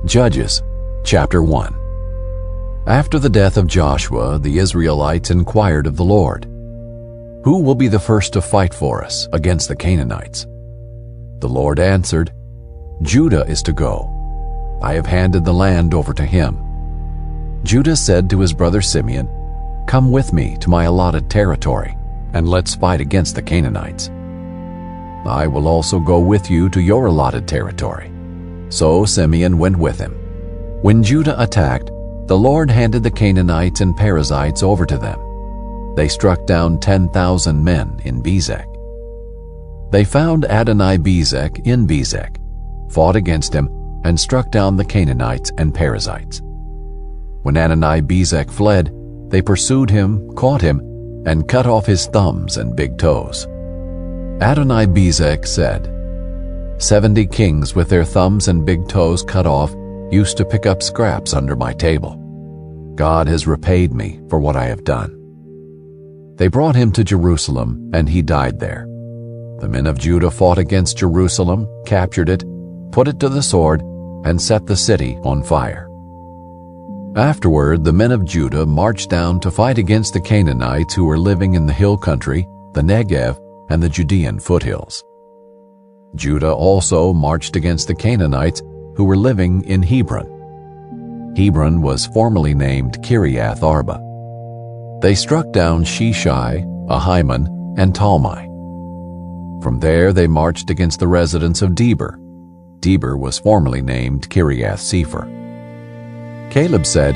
Judges, chapter 1. After the death of Joshua, the Israelites inquired of the Lord, "Who will be the first to fight for us against the Canaanites?" The Lord answered, "Judah is to go. I have handed the land over to him." Judah said to his brother Simeon, "Come with me to my allotted territory, and let's fight against the Canaanites. I will also go with you to your allotted territory." So Simeon went with him. When Judah attacked, the Lord handed the Canaanites and Perizzites over to them. They struck down 10,000 men in Bezek. They found Adoni-Bezek in Bezek, fought against him, and struck down the Canaanites and Perizzites. When Adoni-Bezek fled, they pursued him, caught him, and cut off his thumbs and big toes. Adoni-Bezek said, 70 kings with their thumbs and big toes cut off used to pick up scraps under my table. God has repaid me for what I have done." They brought him to Jerusalem, and he died there. The men of Judah fought against Jerusalem, captured it, put it to the sword, and set the city on fire. Afterward, the men of Judah marched down to fight against the Canaanites who were living in the hill country, the Negev, and the Judean foothills. Judah also marched against the Canaanites who were living in Hebron. Hebron was formerly named Kiriath Arba. They struck down Sheshai, Ahiman, and Talmai. From there they marched against the residents of Debir. Debir was formerly named Kiriath Sepher. Caleb said,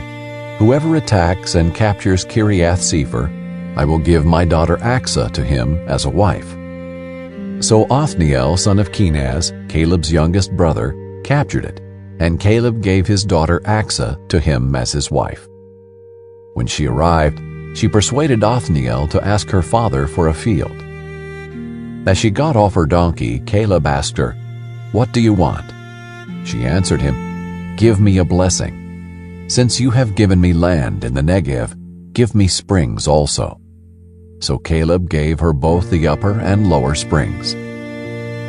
"Whoever attacks and captures Kiriath Sepher, I will give my daughter Aksah to him as a wife." So Othniel, son of Kenaz, Caleb's youngest brother, captured it, and Caleb gave his daughter Aksah to him as his wife. When she arrived, she persuaded Othniel to ask her father for a field. As she got off her donkey, Caleb asked her, "What do you want?" She answered him, "Give me a blessing. Since you have given me land in the Negev, give me springs also." So Caleb gave her both the upper and lower springs.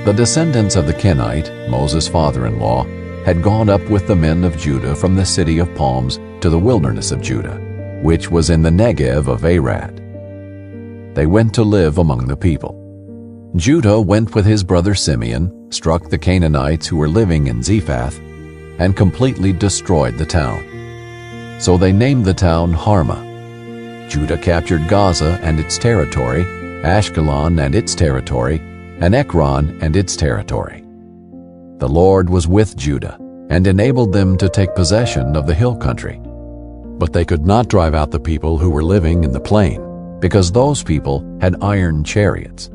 The descendants of the Kenite, Moses' father-in-law, had gone up with the men of Judah from the city of palms to the wilderness of Judah, which was in the Negev of Arad. They went to live among the people. Judah went with his brother Simeon, struck the Canaanites who were living in Zephath, and completely destroyed the town. So they named the town Harmah. Judah captured Gaza and its territory, Ashkelon and its territory, and Ekron and its territory. The Lord was with Judah and enabled them to take possession of the hill country. But they could not drive out the people who were living in the plain, because those people had iron chariots.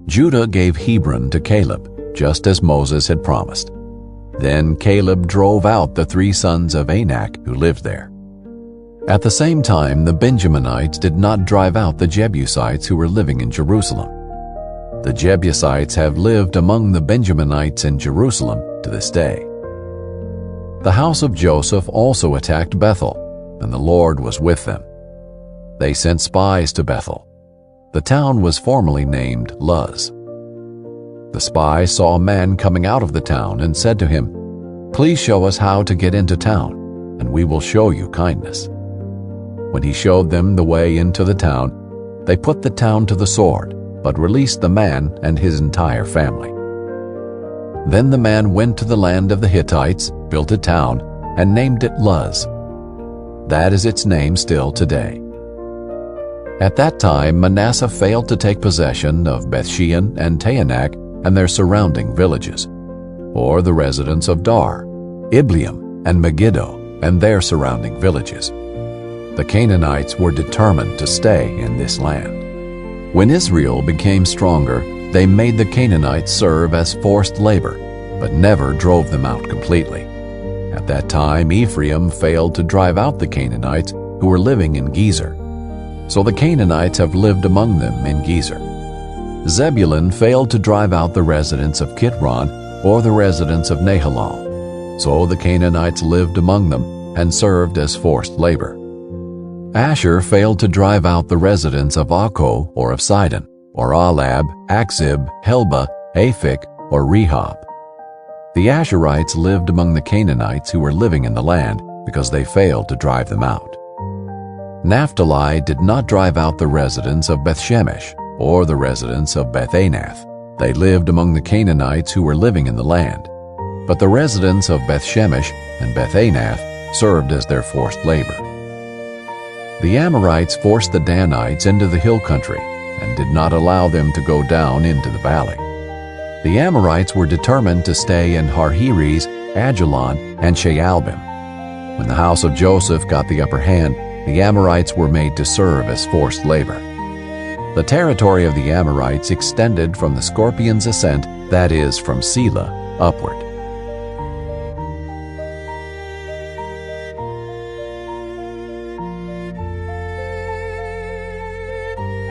Judah gave Hebron to Caleb, just as Moses had promised. Then Caleb drove out the 3 sons of Anak who lived there. At the same time, the Benjaminites did not drive out the Jebusites who were living in Jerusalem. The Jebusites have lived among the Benjaminites in Jerusalem to this day. The house of Joseph also attacked Bethel, and the Lord was with them. They sent spies to Bethel. The town was formerly named Luz. The spies saw a man coming out of the town and said to him, "Please show us how to get into town, and we will show you kindness." When he showed them the way into the town, they put the town to the sword, but released the man and his entire family. Then the man went to the land of the Hittites, built a town, and named it Luz. That is its name still today. At that time Manasseh failed to take possession of Bethshean and Taanach and their surrounding villages, or the residents of Dar, Ibleam, and Megiddo and their surrounding villages. The Canaanites were determined to stay in this land. When Israel became stronger, they made the Canaanites serve as forced labor, but never drove them out completely. At that time, Ephraim failed to drive out the Canaanites who were living in Gezer. So the Canaanites have lived among them in Gezer. Zebulun failed to drive out the residents of Kitron or the residents of Nahalal. So the Canaanites lived among them and served as forced labor. Asher failed to drive out the residents of Akko or of Sidon, or Alab, Akzib, Helba, Aphik, or Rehob. The Asherites lived among the Canaanites who were living in the land because they failed to drive them out. Naphtali did not drive out the residents of Bethshemesh or the residents of Beth-Anath. They lived among the Canaanites who were living in the land. But the residents of Bethshemesh and Beth-Anath served as their forced labor. The Amorites forced the Danites into the hill country and did not allow them to go down into the valley. The Amorites were determined to stay in Har-Heres, Ajalon, and Shaalbim. When the house of Joseph got the upper hand, the Amorites were made to serve as forced labor. The territory of the Amorites extended from the Scorpion's Ascent, that is, from Selah, upward.